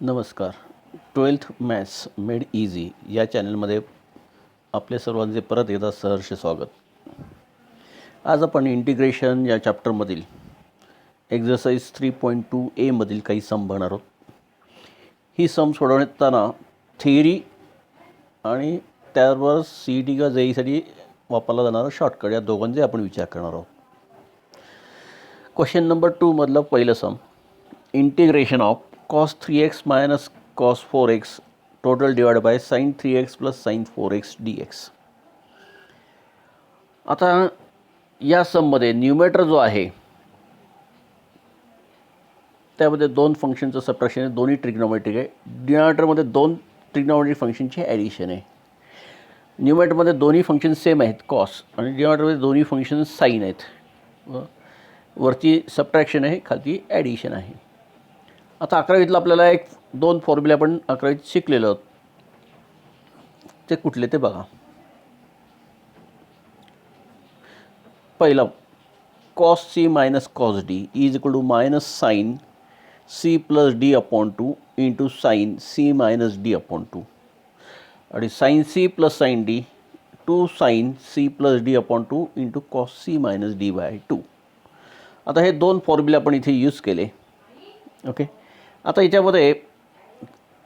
नमस्कार. 12th maths made easy या चॅनलमध्ये आपले सर्वांचे परत एकदा सहर्ष स्वागत. आज आपण इंटिग्रेशन या चॅप्टरमधील एक्झरसाइज 3.2 मधील काही सम बघणार आहोत. ही सम सोडवताना थिअरी आणि त्याबरोबर सी टी किंवा जेईसाठी वापरला जाणारा शॉर्टकट या दोघांचे आपण विचार करणार आहोत. क्वेश्चन नंबर 2 मधलं पहिलं sum, integration of cos 3x minus cos 4x total divided by sin 3x plus sin 4x dx. आता या सममध्ये न्यूमेटर जो आहे त्यामध्ये दोन फंक्शनचं सबट्रॅक्शन आहे, दोन्ही ट्रिग्नोमेट्रिक आहे. डिनॉमिनेटरमध्ये दोन ट्रिग्नोमेट्रिक फंक्शनचे ॲडिशन आहे. न्यूमेटरमध्ये दोन्ही फंक्शन सेम आहेत कॉस, आणि डिनॉमिनेटरमध्ये दोन्ही फंक्शन साईन आहेत. वरती सबट्रॅक्शन आहे, खालती ॲडिशन आहे. आता 11वीतला आपल्याला दोन फॉर्म्युले आपण 11वीत शिकलेलो आहोत, ते कुठले ते बघा. पहिला cos C minus cos D is equal to minus sine C plus D upon 2 into sine C minus D upon 2, आणि sine C plus sine D 2 sine C plus D upon 2 into cos C minus D by 2. आता हे दोन फॉर्म्युले आपण इथे use केले. Okay, आता याच्यामध्ये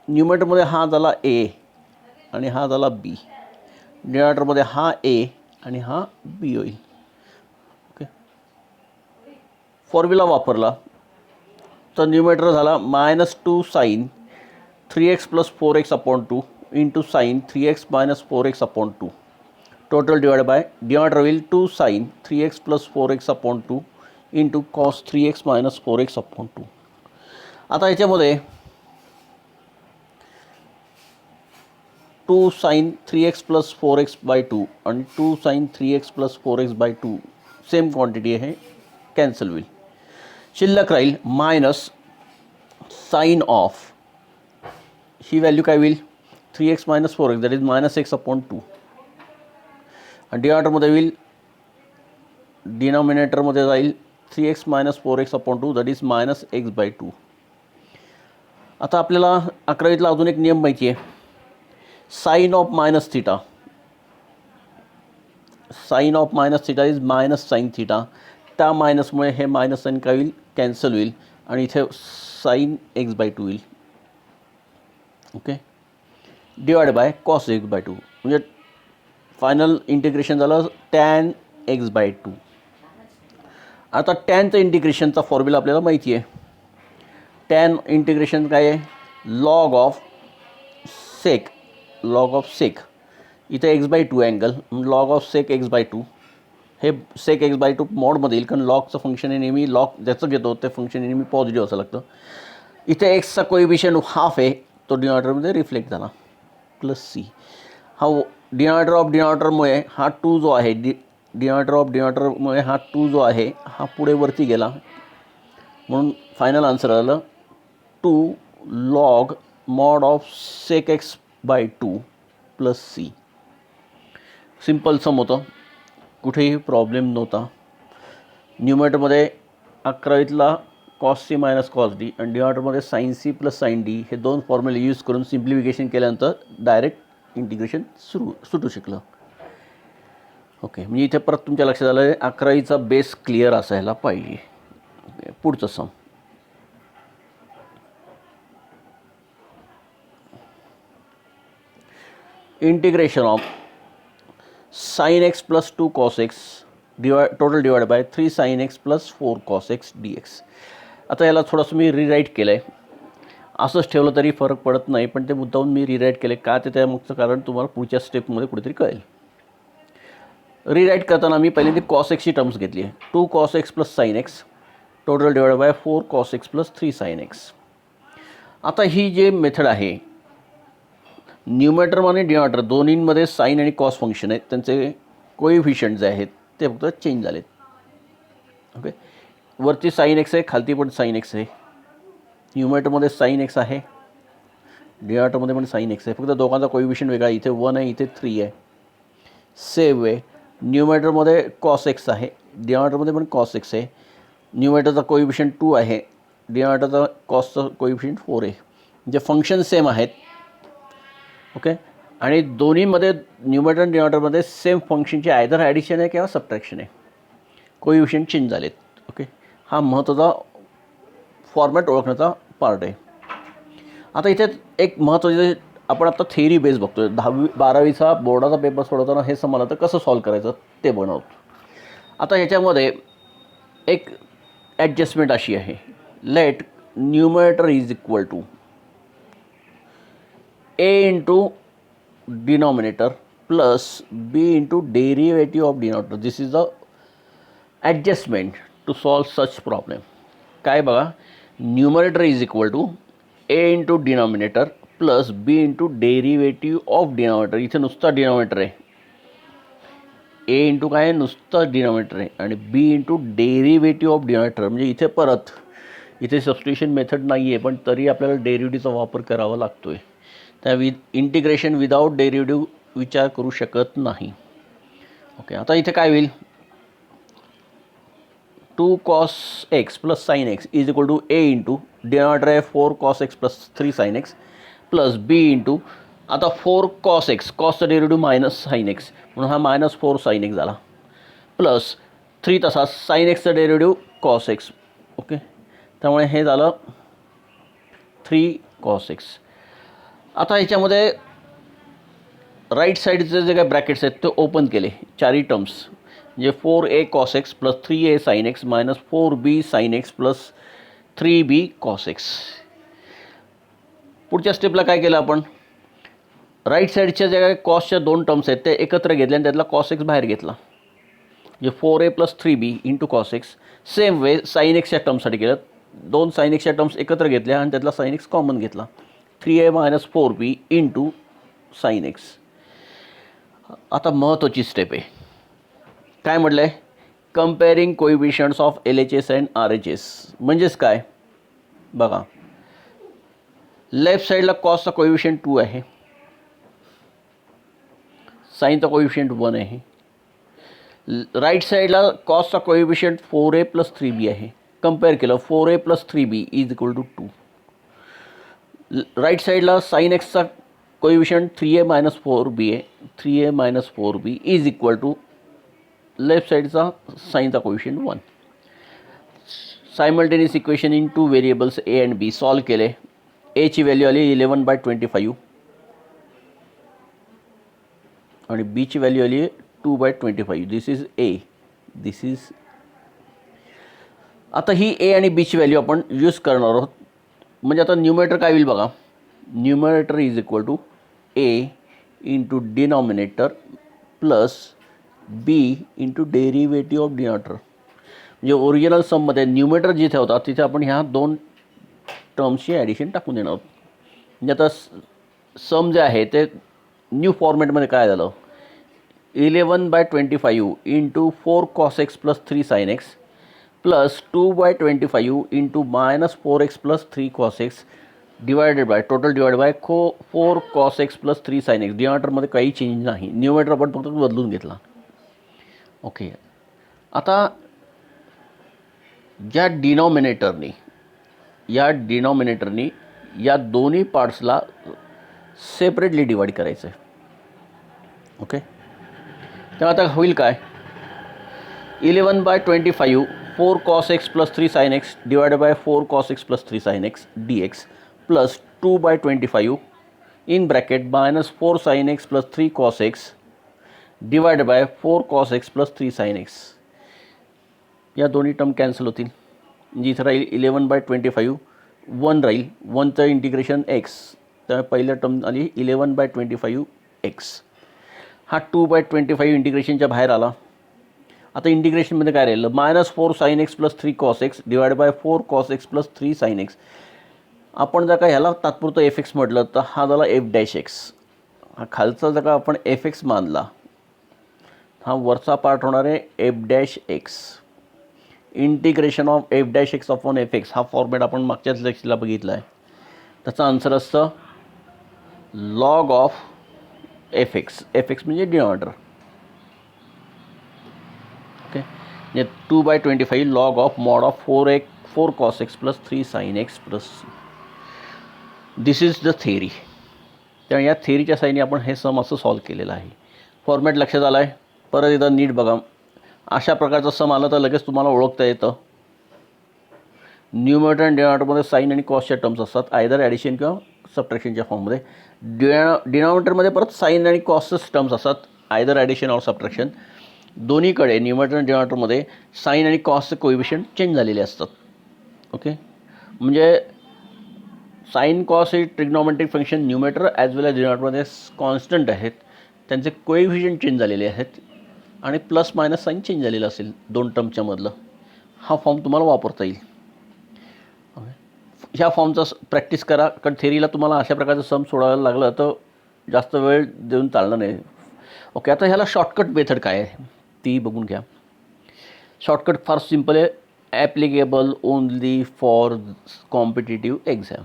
न्यूमेटरमध्ये हा झाला ए आणि हा झाला बी, डिनॉमिनेटरमध्ये हा ए आणि हा बी होईल. ओके, फॉर्म्युला वापरला तर न्यूमेटर झाला minus 2 sine 3x plus 4x upon 2 into sine 3x minus 4x upon 2 total divide by denominator होईल 2 sine 3x plus 4x upon 2 into cos 3x minus 4x upon 2. आता याच्यामध्ये 2 sine 3x plus 4x by 2 आणि 2 sine 3x plus 4x by 2 same quantity आहे, cancel होईल. शिल्लक राहील minus sine of, ही value काय होईल 3x minus 4x that is minus x upon 2, आणि डिनॉमिनेटरमध्ये होईल डिनॉमिनेटरमध्ये जाईल 3x minus 4x upon 2 that is minus x by 2. आता आपल्याला 11वीतला अजून एक नियम माहिती आहे, sine of minus theta. Sine of minus theta is minus sine theta. त्या मायनसमुळे हे मायनस साईन काय होईल, कॅन्सल होईल, आणि इथे साईन एक्स बाय 2 होईल. Okay, divide by cos x by 2, म्हणजे फायनल इंटिग्रेशन झालं टॅन एक्स बाय 2. आता टॅनचं इंटिग्रेशनचा फॉर्म्युला आपल्याला माहिती आहे. टॅन इंटिग्रेशन काय आहे, log of sec. Log of sec इथे x by 2 angle, log of sec x by 2. हे सेक एक्स बाय 2 मॉडमध्ये येईल, कारण लॉगचं फंक्शन आहे नेहमी, लॉग ज्याचं घेतो ते फंक्शन नेहमी पॉझिटिव्ह असं लागतं. इथे एक्सचा कोएफिशियंट हाफ आहे, तो डिनॉमिनेटरमध्ये रिफ्लेक्ट झाला, प्लस सी. हा डिनॉमिनेटर ऑफ डिनॉमिनेटरमुळे हा 2 जो आहे, डिनॉमिनेटर ऑफ डिनॉमिनेटरमुळे हा 2 जो आहे हा पुढे वरती गेला, म्हणून फायनल आन्सर आलं 2 log mod of sec x by 2 plus C. Simple sum होतं, कुठेही प्रॉब्लेम नव्हता. न्यूमेटरमध्ये 11वीतला cos C minus cos D आणि डिनॉमिनेटरमध्ये sine C plus sine D हे दोन फॉर्म्युले यूज करून सिम्प्लिफिकेशन केल्यानंतर डायरेक्ट इंटिग्रेशन सुटू शकलं. ओके, म्हणजे इथे परत तुमच्या लक्षात आलं आहे 11वीचा बेस क्लिअर असायला पाहिजे. पुढचं sum, integration of sine x plus 2 cos x total divide by 3 sine x plus 4 cos x d x. आता याला थोडंसं मी रिराईट केलं आहे, असंच ठेवलं तरी फरक पडत नाही, पण ते मुद्दाहून मी रिराईट केले का ते त्यामागचं कारण तुम्हाला पुढच्या स्टेपमध्ये कुठेतरी कळेल. रिराईट करताना मी पहिल्यांदा कॉस एक्सची टर्म्स घेतली आहे, 2 cos x plus sine x total divide by 4 cos x plus 3 sine x. आता ही जे मेथड आहे, न्यूमेटर आणि डिनॉमिनेटर दोन्हींमध्ये साईन आणि कॉस फंक्शन आहेत, त्यांचे कोएफिशियंट जे आहेत ते फक्त चेंज झालेत. ओके, वरती साईन एक्स आहे, खालती पण साईन एक्स आहे. न्यूमेटरमध्ये साईन एक्स आहे, डिनॉमिनेटरमध्ये पण साईन एक्स आहे, फक्त दोघांचा कोएफिशियंट वेगळा, इथे 1 आहे, इथे 3 आहे. सेम वे न्यूमेटरमध्ये कॉस एक्स आहे, डिनॉमिनेटरमध्ये पण कॉस एक्स आहे. न्यूमेटरचा कोएफिशियंट 2 आहे, डिनॉमिनेटरचा कॉसचा कोएफिशियंट 4 आहे. जे फंक्शन सेम आहेत. ओके, आणि दोन्हीमध्ये न्यूमरेटर आणि डिनॉमिनेटरमध्ये सेम फंक्शनची आयदर ॲडिशन आहे किंवा सबट्रॅक्शन आहे. कोइफिशियंट चेंज झालेत. ओके, हा महत्त्वाचा फॉर्मॅट ओळखण्याचा पार्ट आहे. आता इथे एक महत्त्वाचे आपण आता थेअरी बेस बघतोय. 10वी-12वीचा बोर्डाचा पेपर सोडवताना हे समजलं तर कसं सॉल्व करायचं ते बनवतो. आता ह्याच्यामध्ये एक ॲडजस्टमेंट अशी आहे, let numerator is equal to a into denominator plus b into derivative of denominator. This is the adjustment to solve such problem. काय बघा, numerator is equal to a into denominator plus b into derivative of denominator. इथे नुसता denominator आहे. a into काय आहे, नुसता denominator आहे, आणि b into derivative of denominator. म्हणजे इथे परत इथे सबस्टिट्यूशन मेथड नाही आहे, पण तरी आपल्याला डेरिव्हेटिव्हचा वापर करावा लागतो आहे. त्या इंटिग्रेशन विदाउट डेरिव्हेटिव्ह विचार करू शकत नाही. ओके, आता इथे काय होईल, 2 cos x plus sine x is equal to a into denominator आहे 4 cos x plus 3 sine x plus b into आता 4 cos x, कॉसचा डेरिव्हेटिव्ह मायनस साइन एक्स म्हणून हा मायनस 4 साइन एक्स झाला, प्लस 3 तसा साइन एक्सचा डेरिव्हेटिव्ह कॉस एक्स. ओके, त्यामुळे हे झालं 3 cos x. आता ह्याच्यामध्ये राईट साईडचे जे काही ब्रॅकेट्स आहेत ते ओपन केले, चारही टर्म्स, म्हणजे 4a cos x plus 3a sin x minus 4b sin x plus 3b cos x. पुढच्या स्टेपला काय केलं आपण, राईट साईडच्या ज्या काही कॉसच्या 2 टर्म्स आहेत ते एकत्र घेतले आणि त्यातला cos x बाहेर घेतला, म्हणजे 4a plus 3b into cos x. Same way sine एक्सच्या टर्म्ससाठी केलं, 2 साइन एक्सच्या टर्म्स एकत्र घेतल्या आणि त्यातला साइन एक्स कॉमन घेतला, 3a minus 4b into sine x. आता महत्त्वाची स्टेप आहे, काय म्हटलं आहे, comparing कोइफिशियंट्स of LHS and RHS. म्हणजेच काय बघा, लेफ्ट साईडला कॉसचा कोइफिशियंट 2 आहे, साईनचा कोइफिशियंट 1 आहे. राईट साईडला कॉसचा कोइफिशियंट 4a प्लस 3b आहे. कम्पेअर केलं, 4a plus 3b is equal to 2. Right साईडला साइन एक्सचा कोइफिशियंट 3a मायनस 4b आहे, 3a minus 4b is equal to left साईडचा साईनचा coefficient 1. Simultaneous equation in 2 variables a and b solve केले. aची value आली 11/25 आणि बीची व्हॅल्यू आली 2/25. दिस इज a, दिस इज. आता ही a आणि बीची व्हॅल्यू आपण यूज करणार आहोत. म्हणजे आता न्यूमरेटर काय होईल बघा, numerator is equal to a into denominator plus b into derivative of denominator. म्हणजे ओरिजिनल सममध्ये न्यूमरेटर जिथे होता तिथे आपण ह्या 2 टर्म्सची ॲडिशन टाकून देणार आहोत. म्हणजे आता सम जे आहे ते न्यू फॉर्मॅटमध्ये काय झालं, 11/25 into 4 cos x plus 3 sin x plus 2/25 into minus 4x plus 3 cos x divided by total divide by 4 cos x plus 3 sin x. डिनॉमिनेटरमध्ये काही चेंज नाही, न्यूमरेटर आपण फक्त बदलून घेतला. ओके, आता या डिनॉमिनेटरनी या दोन्ही पार्ट्सला सेपरेटली डिवाइड करायचं आहे. ओके, तर आता होईल काय, 11/25 4 cos x plus 3 sin x divided by 4 cos x plus 3 sin x dx plus 2/25 in bracket minus 4 sin x plus 3 cos x divided by 4 cos x plus 3 sin x. या दोन्ही term cancel होतील, म्हणजे इथं राहील 11/25, 1 राहील, 1चं integration x, त्यामुळे पहिल्या term आली 11/25 x. हा 2/25 इंटिग्रेशनच्या बाहेर आला. आता इंटिग्रेशनमध्ये काय राहिलं, minus 4 sin x plus 3 cos x divided by 4 cos x plus 3 sin x. आपण जर का ह्याला तात्पुरतं f(x) म्हटलं तर हा झाला f'(x). हा खालचा जर का आपण f(x) मानला, हा वरचा पार्ट होणार आहे f'(x). Integration of f'(x) upon f(x) हा फॉर्मॅट आपण मागच्याच लेक्चरला बघितला आहे. त्याचा आन्सर असतं लॉग ऑफ f(x). f(x) म्हणजे डिनॉमिनेटर. ओके, म्हणजे 2/25 log of mod of 4 cos x plus 3 sin x plus. This is the theory. त्यामुळे या थेअरीच्या साहाय्याने आपण हे सम असं सॉल्व केलेलं आहे. फॉर्मॅट लक्षात आला आहे. परत एकदा नीट बघा. अशा प्रकारचं सम आलं तर लगेच तुम्हाला ओळखता येतं. न्यूमरेटर आणि डिनॉमिनेटरमध्ये साईन आणि कॉसच्या टर्म्स असतात, आयदर ॲडिशन किंवा सबट्रॅक्शनच्या फॉर्ममध्ये. डिनॉमिनेटरमध्ये परत साईन आणि कॉसच टर्म्स असतात, आयदर ॲडिशन ऑर सबट्रॅक्शन. दोन्हीकडे न्यूमरेटर आणि डिनॉमिनेटरमध्ये साईन आणि कॉसचे कोइफिशियंट चेंज झालेले असतात. ओके, म्हणजे साईन कॉस हे ट्रिग्नॉमेट्रिक फंक्शन न्यूमरेटर ॲज वेल एज डिनॉमिनेटरमध्ये कॉन्स्टंट आहेत, त्यांचे कोइफिशियंट चेंज झालेले आहेत आणि प्लस मायनस साईन चेंज झालेलं असेल दोन टर्मच्या मधलं. हा फॉर्म तुम्हाला वापरता येईल. ह्या फॉर्मचा प्रॅक्टिस करा, कारण थेरीला तुम्हाला अशा प्रकारचं सम सोडायला लागलं तर जास्त वेळ देऊन चालणार नाही. ओके, आता ह्याला शॉर्टकट मेथड काय आहे ती बघून घ्या. शॉर्टकट फार सिम्पल आहे, applicable only for competitive exam.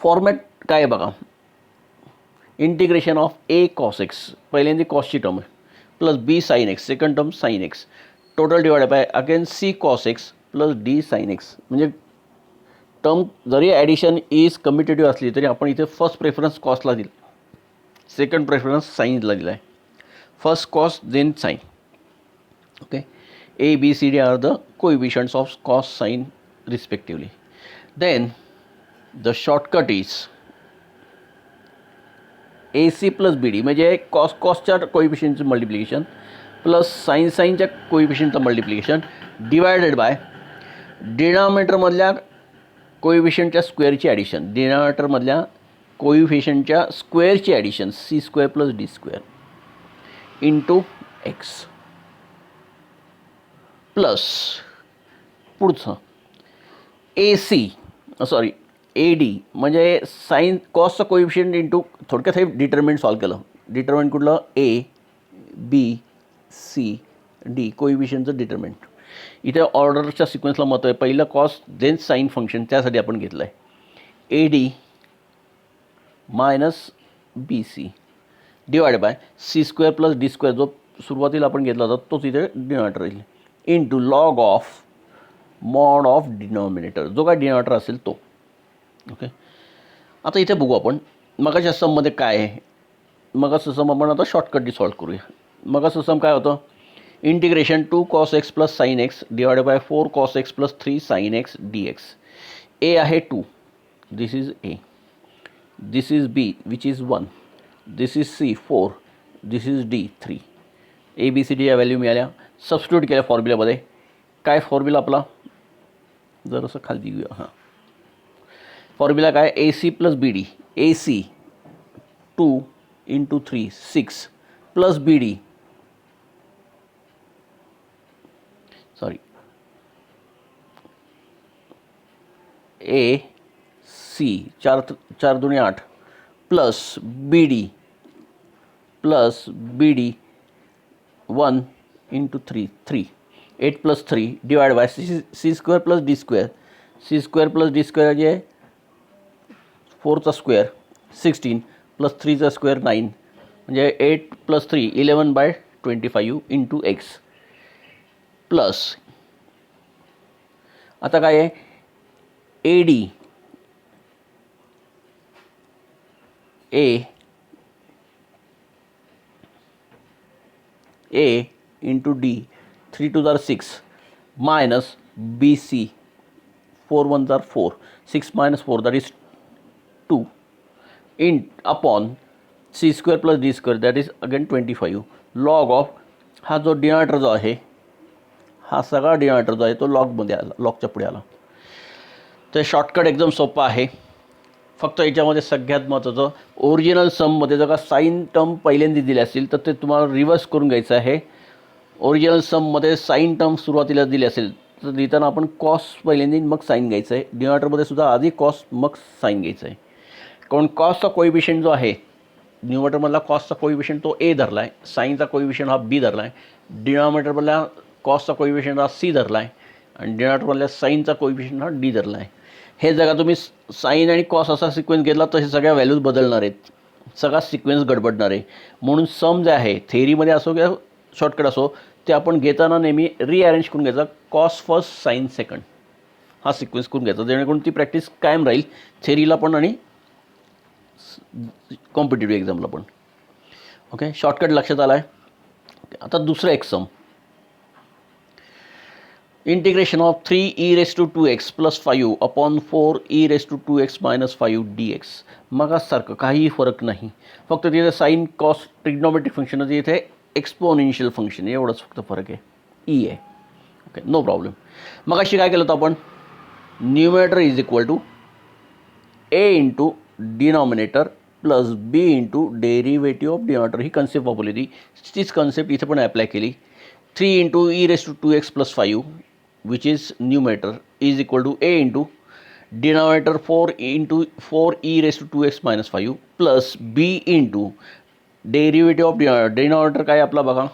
Format काय आहे बघा. Integration of a cos x, पहिल्यांदा कॉसची टर्म आहे, plus b sine x, second term sine x, total divide by again c cos x plus d sine x. म्हणजे term जरी addition is commutative असली तरी आपण इथे फर्स्ट प्रेफरन्स कॉसला दिला, सेकंड प्रेफरन्स साईनला दिला आहे. First cos then sine. Okay, a b c d are the coefficients of cos sine respectively. Then the shortcut is a c plus b d, म्हणजे कॉसच्या कोइफिशियंटचं मल्टिप्लिकेशन प्लस साईनच्या कोइफिशियंटचं multiplication divided by डिनॉमिनेटरमधल्या कोइफिशियंटच्या स्क्वेअरची ॲडिशन, डिनॉमिनेटरमधल्या कोइफिशियंटच्या स्क्वेअरची addition c square plus d square into x plus पुढचं a c sorry a d, म्हणजे साईन कॉसचं कोइफिशियंट इंटू, थोडक्यात हे डिटर्मिनंट सॉल्व केलं. डिटर्मिनंट कुठलं, ए बी सी डी, कोइफिशियंटचं डिटर्मिनंट. इथे ऑर्डरच्या सिक्वेन्सला महत्त्व आहे. पहिलं कॉस देन साईन फंक्शन, त्यासाठी आपण घेतलं आहे a d minus b c divide by c square plus d square, जो सुरुवातीला आपण घेतला होता तोच इथे डिनॉमिनेटर येईल, into log of mod of denominator, जो काय डिनॉमिनेटर असेल तो. ओके, आता इथे बघू आपण मगाच्या सममध्ये काय आहे. मगाचं सम आपण आता शॉर्टकटली सॉल्व करूया. मगाचं सम काय होतं, integration 2 cos x plus sine x divide by 4 cos x plus 3 sine x d x. A आहे 2, this is a, this is b which is 1, this is c 4, this is d 3. A b c d या value मिळाल्या, substitute केल्या फॉर्म्युल्यामध्ये. काय formula आपला, जरासं खाली घेऊया. हां, फॉर्म्युला काय, a c plus b d, a c 2 into 3 6 plus b d sorry a c 4 दूनी 8 plus b d 1 into 3 8 plus 3 divide by c square plus d square, c square plus d square जे 4चा square 16 plus 3चा square 9, म्हणजे 8 plus 3 11/25 into x plus. आता काय आहे, a d a into d 3 2 जार 6 minus b c 4 1 जार 4 6 minus 4 that is 2 in upon c square plus d square that is again 25 log of, हा जो डिनॉमिनेटर जो आहे, हा सगळा डिनॉमिनेटर जो आहे तो लॉगमध्ये आला, लॉगच्या पुढे आला. तर शॉर्टकट एकदम सोपं आहे. फक्त याच्यामध्ये सगळ्यात महत्त्वाचं, ओरिजिनल सममध्ये जर का साईन टर्म पहिल्यांदा दिले असेल तर ते तुम्हाला रिव्हर्स करून घ्यायचं आहे. ओरिजिनल सममध्ये साईन टर्म सुरुवातीला दिली असेल तर लिहिताना आपण कॉस पहिल्यांदा मग साईन घ्यायचं आहे. डिनॉमिनेटरमध्ये सुद्धा आधी कॉस मग साईन घ्यायचं आहे. कारण कॉसचा कोइफिशियंट जो आहे, न्यूमरेटरमधला कॉसचा कोइफिशियंट तो ए धरला आहे, साईनचा कोइफिशियंट हा बी धरला आहे, डिनॉमिनेटरमधला कॉसचा कोइफिशियंट हा सी धरला आहे आणि डिनॉमिनेटरमधल्या साईनचा कोइफिशियंट हा डी धरला आहे. हे जगा तुम्ही साईन आणि कॉस असा सिक्वेन्स घेतला तर हे सगळ्या व्हॅल्यूज बदलणार आहेत, सगळा सिक्वेन्स गडबडणार आहे. म्हणून सम जे आहे थेअरीमध्ये असो किंवा शॉर्टकट असो, ते आपण घेताना नेहमी रिअरेंज करून घ्यायचा, कॉस फर्स्ट साईन सेकंड. हा सिक्वेन्स करून घ्यायचा, जेणेकरून ती प्रॅक्टिस कायम राहील थेरीला पण आणि कॉम्पिटेटिव्ह एक्झामला पण. ओके, शॉर्टकट लक्षात आला आहे. आता दुसरं एक sum, integration of 3e⁻² plus 5 upon 4e⁻² minus 5 dx. मगासारखं काहीही फरक नाही, फक्त तिथे साईन कॉस ट्रिग्नॉमेट्रिक फंक्शन आहे, इथे एक्सपोनेन्शियल फंक्शन, एवढंच फक्त फरक आहे, ई आहे. Okay, no problem. मग अशी काय केलं होतं आपण, numerator is equal to a into denominator plus b into derivative of denominator, ही कन्सेप्ट वापरली होती. तीच कन्सेप्ट इथे पण ॲप्लाय केली. 3 into e⁻² plus 5 which is numerator is equal to a into denominator 4 into 4e⁻² minus 5 plus b into derivative of denominator काय आपला बघा,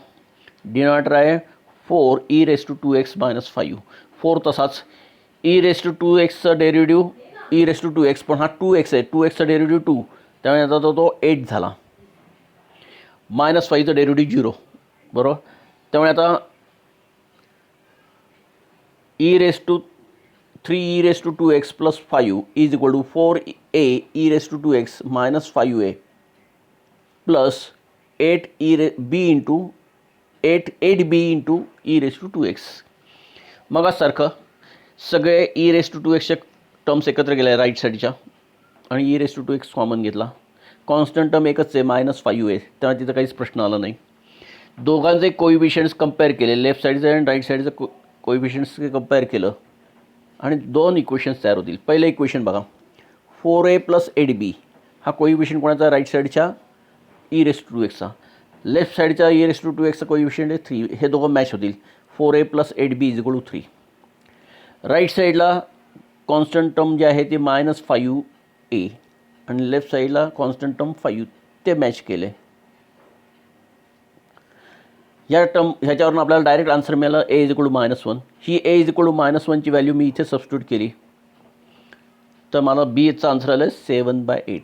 डिनॉमिनेटर आहे 4e⁻² minus 5, 4 तसाच, e⁻²चा डेरिव्हेटिव्ह e⁻², पण हा 2x आहे, 2xचा डेरिव्हेटिव्ह 2, त्यामुळे आता तो 8 झाला, मायनस 5चा डेरिव्हेटिव्ह 0, बरोबर. त्यामुळे आता e⁻³ plus 5 is equal to 4a e⁻² minus 5a plus 8b into 8b into e⁻². मग सारखं सगळे e⁻²चे टर्म्स एकत्र केले राईट साईडच्या आणि e⁻² कॉमन घेतला. कॉन्स्टंट टर्म एकच आहे, मायनस 5a, त्यामुळे तिथं काहीच प्रश्न आला नाही. दोघांचे कोइफिशियंट्स कंपेअर केले, लेफ्ट साईडचं आणि राईट साईडचं कोइफिशियंट्स कंपेअर केलं आणि दोन इक्वेशन्स तयार होतील. पहिलं इक्वेशन बघा, 4a प्लस 8b, हा कोइफिशियंट कोणाचा, राईट साईडच्या e⁻²चा, लेफ्ट साईडच्या e⁻²चा कोइफिशियंट आहे 3, हे दोघं मॅच होतील. 4a plus 8b is equal to 3. Right साईडला कॉन्स्टंट टर्म जे आहे ते मायनस 5a आणि लेफ्ट साईडला कॉन्स्टंट टर्म 5, ते मॅच केले. या टर्म ह्याच्यावरून आपल्याला डायरेक्ट आन्सर मिळालं a इज इक्वल टू -1. ही a इज इक्वल टू -1ची व्हॅल्यू मी इथे सबस्टिट्यूट केली, तर मला बीचा आन्सर आलं 7/8.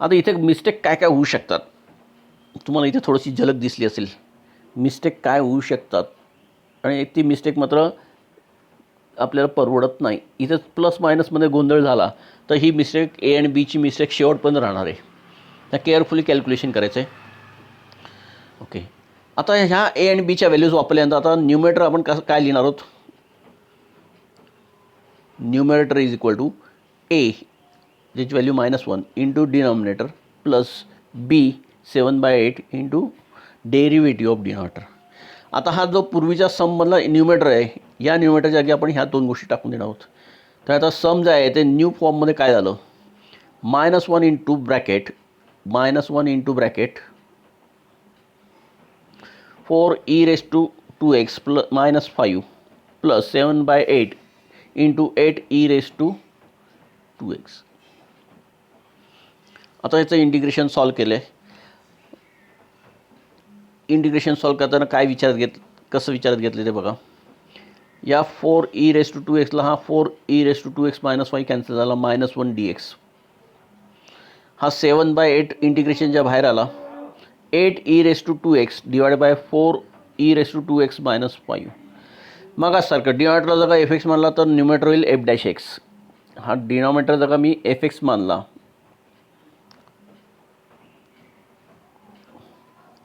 आता इथे मिस्टेक काय काय होऊ शकतात, तुम्हाला इथे थोडीशी झलक दिसली असेल, मिस्टेक काय होऊ शकतात, आणि ती मिस्टेक मात्र आपल्याला परवडत नाही. इथे प्लस मायनसमध्ये गोंधळ झाला तर ही मिस्टेक ए आणि बीची मिस्टेक शेवटपर्यंत राहणार आहे, त्या केअरफुली कॅल्क्युलेशन करायचं आहे. ओके, आता ह्या ए आणि बीच्या व्हॅल्यूज वापरल्यानंतर आता न्यूमरेटर आपण काय लिहिणार आहोत, numerator is equal to a, ज्याची value -1 into denominator plus b 7/8 into derivative of denominator. आता हा जो पूर्वीच्या सममधला न्यूमरेटर आहे, या न्यूमरेटरच्या जागी आपण ह्या दोन गोष्टी टाकून देणार आहोत. तर आता सम जे आहे ते न्यू फॉर्ममध्ये काय झालं, -1 into bracket 4e⁻² plus -5 plus 7/8 into 8e⁻². आता याचं इंटिग्रेशन सॉल्व केलं आहे. इंटिग्रेशन सॉल्व करताना काय कसं विचारात घेतलं ते बघा. या 4e⁻²ला हा 4e⁻² मायनस 5 कॅन्सल झाला, -1 dx. हा 7/8 इंटिग्रेशनच्या बाहेर आला, 8e⁻² divide by 4e⁻² minus 5. मग सारखं डिनॉमिनेटरला जर का f(x) मानला तर न्यूमरेटर होईल f'(x). हा डिनॉमिनेटर जर का मी f(x) मानला,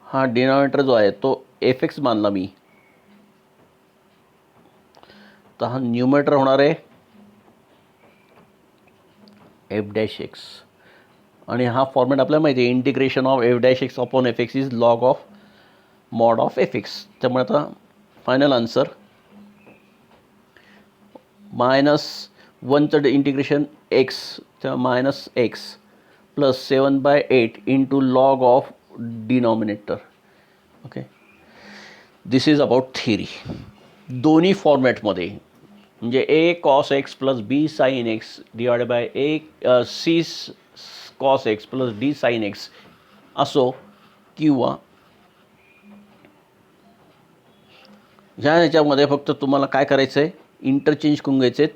हा डिनॉमिनेटर जो आहे तो f(x) मानला मी, तर हा न्यूमरेटर होणार आहे f'(x). आणि हा फॉर्मॅट आपल्याला माहिती आहे, integration of f'(x) upon f(x) is log of mod of f(x). त्यामुळे आता फायनल आन्सर -1चं इंटिग्रेशन x, तर -x plus 7/8 into log of denominator. Okay, this is about theory. दोन्ही फॉर्मॅटमध्ये, म्हणजे a cos x plus b sin x divide by c cos x plus d sin x असो, किंवा ह्याच्यामध्ये फक्त तुम्हाला काय करायचं आहे, इंटरचेंज करून घ्यायचं आहे.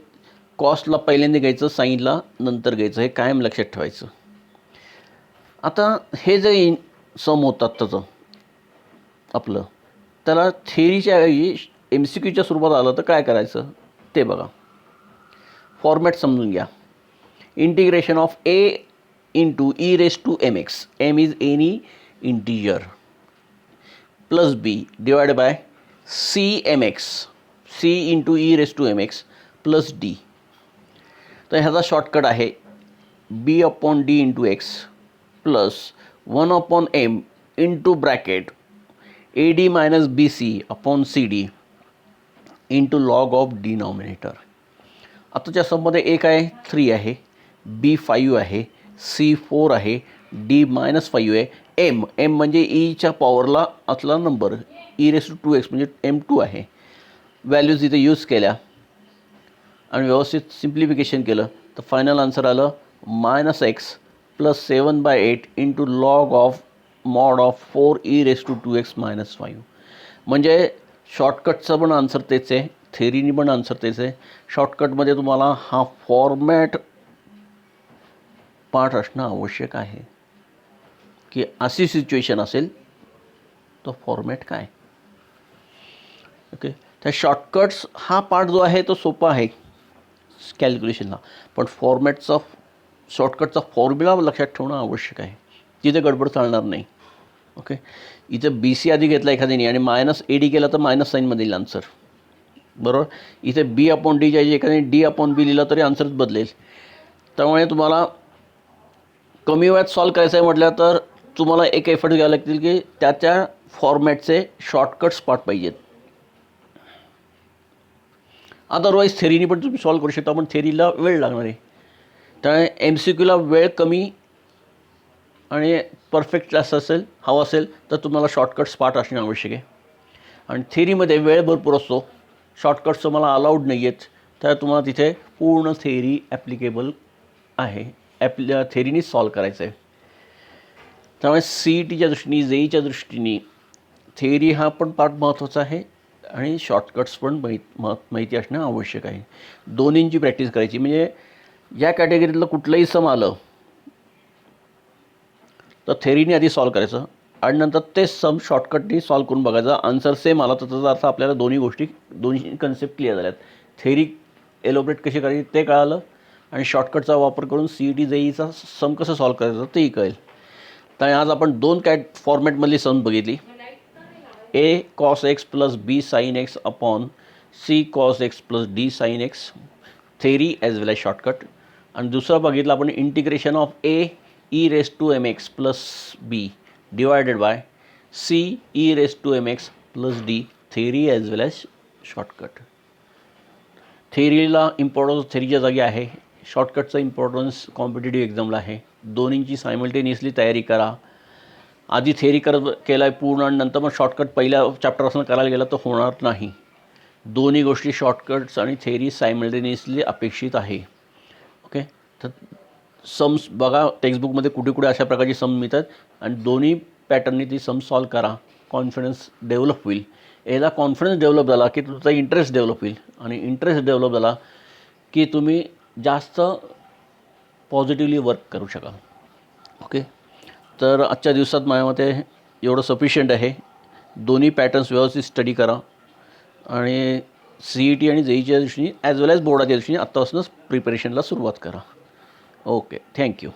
कॉस्टला पहिल्यांदा घ्यायचं, साईनला नंतर घ्यायचं, हे कायम लक्षात ठेवायचं. आता हे जे सम होतात त्याचं आपलं, त्याला थेअरीच्या ऐवजी MCQच्या स्वरूपात आलं तर काय करायचं ते बघा. फॉर्मॅट समजून घ्या. Integration of a into e raise to m x, m is any integer, plus b divide by c m x, c into e raise to m x plus d. तर ह्याचा शॉर्टकट आहे b upon d into x plus 1 upon m into bracket a d minus b c upon c d into log of denominator. आताच्या सममध्ये ए काय 3 आहे, बी 5 आहे, C 4 आहे, D -5 आहे, एम म्हणजे ईच्या पॉवरला असला number E raise to 2x म्हणजे M2 आहे. व्हॅल्यूज इथे यूज केल्या आणि व्यवस्थित सिम्प्लिफिकेशन केलं तर फायनल आन्सर आलं -x plus 7/8 into log of mod of 4 e raise to 2x -5. म्हणजे शॉर्टकटचं पण आन्सर तेच आहे, थेरीनी पण आन्सर तेच आहे. शॉर्टकटमध्ये तुम्हाला हा फॉर्मॅट पार्ट असणं आवश्यक आहे की अशी सिच्युएशन असेल तो फॉर्मॅट काय. ओके, त्या शॉर्टकट्स हा पार्ट जो आहे तो सोपा आहे कॅल्क्युलेशनला, पण फॉर्मॅटचा शॉर्टकटचा फॉर्म्युला लक्षात ठेवणं आवश्यक आहे, तिथे गडबड चालणार नाही. ओके, इथे बी सी आधी घेतला एखाद्याने आणि -AD केला तर मायनस साईनमध्ये येईल आन्सर, बरोबर. इथे बी अपॉन डी च्या एखाद्याने डी अपॉन बी लिहिला तरी आन्सरच बदलेल. त्यामुळे तुम्हाला कमी वेळात सॉल्व करायचं आहे म्हटलं तर तुम्हाला एक एफर्ट घ्यावे लागतील की त्याच्या फॉर्मॅटचे शॉर्टकट्स पार्ट पाहिजेत. अदरवाईज थेरीनी पण तुम्ही सॉल्व करू शकता, पण थेरीला वेळ लागणार आहे. त्यामुळे MCQला वेळ कमी आणि परफेक्ट असं असेल हवं असेल तर तुम्हाला शॉर्टकट्स पार्ट असणे आवश्यक आहे. आणि थेरीमध्ये वेळ भरपूर असतो, शॉर्टकट्स तुम्हाला अलाउड नाही आहेत, तर तुम्हाला तिथे पूर्ण थेरी ॲप्लिकेबल आहे, थेरीनी सॉल्व करायचं आहे. त्यामुळे CETच्या दृष्टीने JEEच्या दृष्टीने थेरी हा पण पार्ट महत्त्वाचा आहे आणि शॉर्टकट्स पण माहिती असणं आवश्यक आहे. दोन्हींची प्रॅक्टिस करायची. म्हणजे या कॅटेगरीतलं कुठलंही सम आलं तर थेरीने आधी सॉल्व करायचं आणि नंतर तेच सम शॉर्टकटनी सॉल्व करून बघायचं. आन्सर सेम आला तर त्याचा अर्थ आपल्याला दोन्ही कन्सेप्ट क्लिअर झाल्यात. थेरी एलोबरेट कशी करायची ते कळालं आणि शॉर्टकटचा वापर करून CET JEEचा सम कसं सॉल्व करायचं तेही कळेल. तर आज आपण 2 फॉर्मॅटमधली सम बघितली, A cos x plus B sin x upon C cos x plus D sin x, theory as well as shortcut. आणि दुसरा बघितला आपण integration of A e raise to mx plus B divided by C e raise to mx plus D, theory as well as shortcut. थेरीला importance थेरीच्या जागी आहे, शॉर्टकटचा importance competitive एक्झामला आहे. दोन्हींची सायमल्टेनियसली तयारी करा. आधी थेरी केला आहे पूर्ण आणि नंतर मग शॉर्टकट पहिल्या चॅप्टरपासून करायला गेला तर होणार नाही. दोन्ही गोष्टी शॉर्टकट्स आणि थेरी सायमल्टेनियसली अपेक्षित आहे. ओके, तर सम्स बघा टेक्स्टबुकमध्ये कुठे कुठे अशा प्रकारची सम मिळतात आणि दोन्ही पॅटर्ननी ती सम सॉल्व करा. कॉन्फिडन्स डेव्हलप होईल. एकदा कॉन्फिडन्स डेव्हलप झाला की तुमचा इंटरेस्ट डेव्हलप होईल आणि इंटरेस्ट डेव्हलप झाला की तुम्ही जास्त पॉझिटिव्हली वर्क करू शकाल. ओके, तर आजच्या दिवसात माझ्या मते एवढं सफिशियंट आहे. दोन्ही पॅटर्न्स व्यवस्थित स्टडी करा आणि CET आणि JEEच्या दृष्टीने ॲज वेल ॲज बोर्डाच्या दृष्टीने आत्तापासूनच प्रिपरेशनला सुरुवात करा. Okay, thank you.